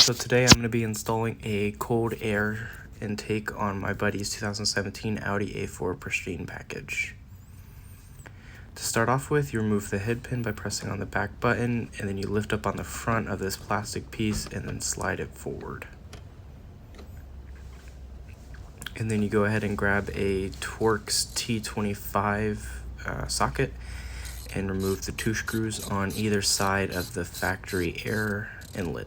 So today I'm going to be installing a cold air intake on my buddy's 2017 Audi A4 Pristine package. To start off with, you remove the head pin by pressing on the back button, and then you lift up on the front of this plastic piece and then slide it forward. And then you go ahead and grab a Torx T25 socket and remove the two screws on either side of the factory air inlet.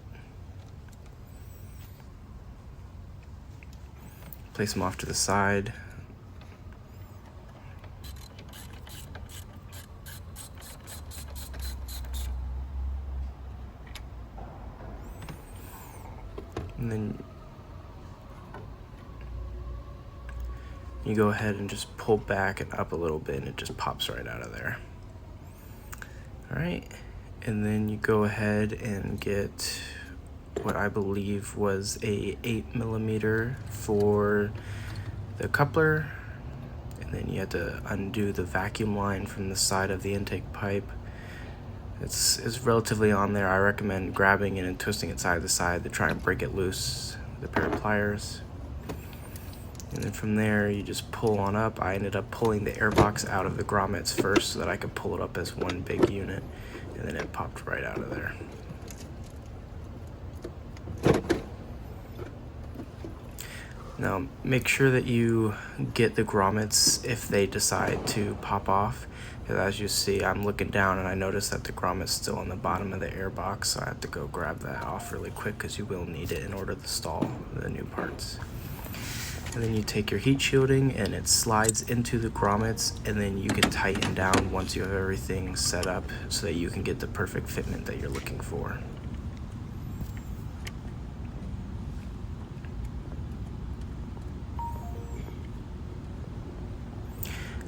Place them off to the side. And then you go ahead and just pull back and up a little bit and it just pops right out of there. Alright, and then you go ahead and get what I believe was a 8mm for the coupler, and then you have to undo the vacuum line from the side of the intake pipe. It's relatively on there. I recommend grabbing it and twisting it side to side to try and break it loose with a pair of pliers. And then from there you just pull on up. I ended up pulling the airbox out of the grommets first so that I could pull it up as one big unit, and then it popped right out of there. Now make sure that you get the grommets if they decide to pop off, because as you see, I'm looking down and I notice that the grommet's still on the bottom of the airbox, so I have to go grab that off really quick because you will need it in order to install the new parts. And then you take your heat shielding and it slides into the grommets, and then you can tighten down once you have everything set up so that you can get the perfect fitment that you're looking for.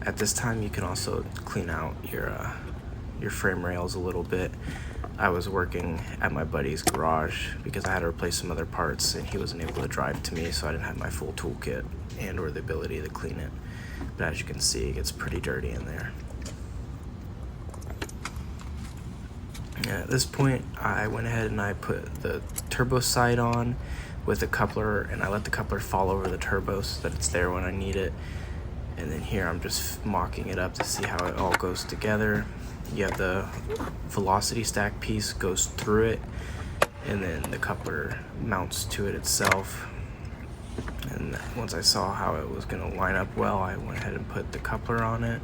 At this time, you can also clean out your frame rails a little bit. I was working at my buddy's garage because I had to replace some other parts and he wasn't able to drive to me, so I didn't have my full toolkit and or the ability to clean it. But as you can see, it gets pretty dirty in there. And at this point, I went ahead and I put the turbo side on with the coupler, and I let the coupler fall over the turbo so that it's there when I need it. And then here I'm just mocking it up to see how it all goes together. You have the velocity stack piece goes through it, and then the coupler mounts to it itself. And once I saw how it was going to line up well, I went ahead and put the coupler on it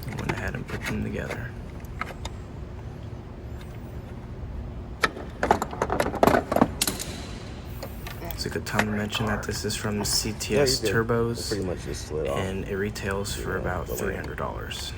and went ahead and put them together. It's a good time to mention that this is from CTS Turbos, and it retails for about $300.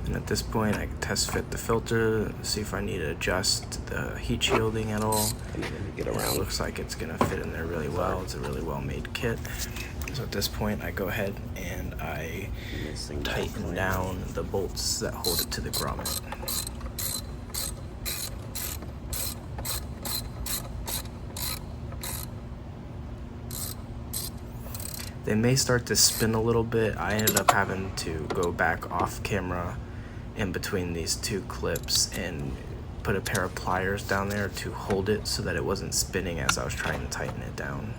And at this point, I can test fit the filter, see if I need to adjust the heat shielding at all. And it looks like it's gonna fit in there really well. It's a really well-made kit. So at this point, I go ahead and I tighten down the bolts that hold it to the grommet. They may start to spin a little bit. I ended up having to go back off camera in between these two clips and put a pair of pliers down there to hold it so that it wasn't spinning as I was trying to tighten it down.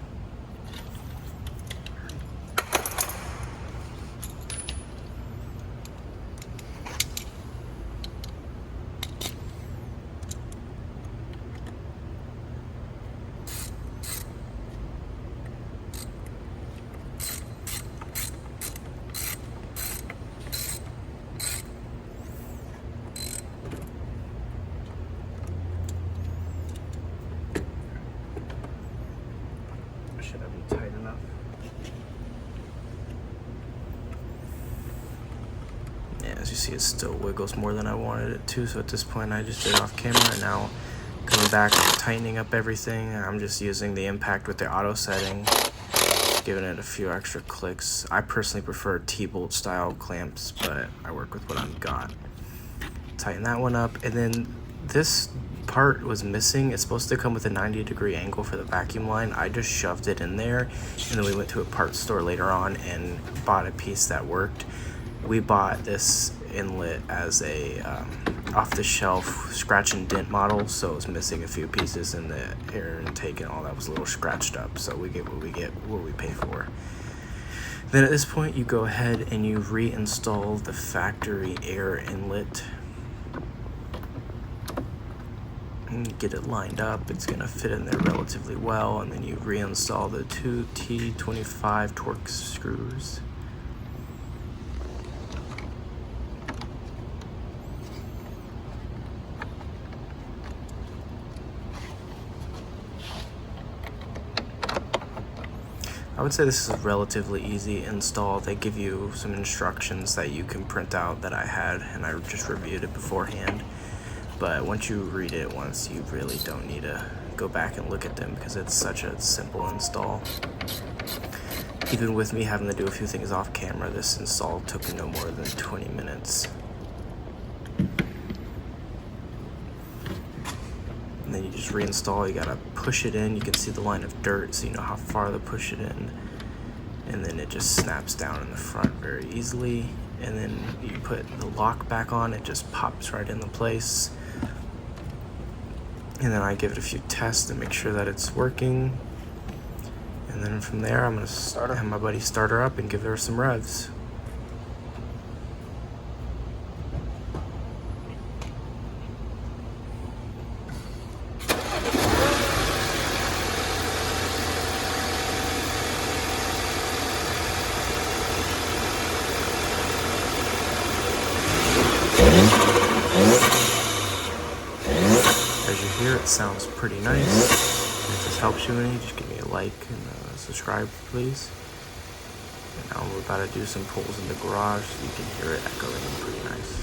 Should I be tight enough? Yeah, as you see, it still wiggles more than I wanted it to, so at this point I just did it off camera, and now coming back and tightening up everything, I'm just using the impact with the auto setting, giving it a few extra clicks. I personally prefer T-bolt style clamps, but I work with what I've got. Tighten that one up, and then this part was missing. It's supposed to come with a 90-degree angle for the vacuum line. I just shoved it in there, and then we went to a parts store later on and bought a piece that worked. We bought this inlet as a off-the-shelf scratch and dent model, so it was missing a few pieces, and the air intake and all that was a little scratched up, so we get what we pay for. Then at this point, you go ahead and you reinstall the factory air inlet. And get it lined up. It's going to fit in there relatively well, and then you reinstall the two T25 Torx screws. I would say this is a relatively easy install. They give you some instructions that you can print out that I had, and I just reviewed it beforehand. But once you read it once, you really don't need to go back and look at them because it's such a simple install. Even with me having to do a few things off camera, this install took no more than 20 minutes. And then you just reinstall. You gotta push it in. You can see the line of dirt so you know how far to push it in. And then it just snaps down in the front very easily. And then you put the lock back on, it just pops right into place. And then I give it a few tests to make sure that it's working. And then from there, I'm gonna have my buddy start her up and give her some revs. As you hear, it sounds pretty nice. If this helps you any, just give me a like and subscribe, please. And now we're about to do some pulls in the garage so you can hear it echoing pretty nice.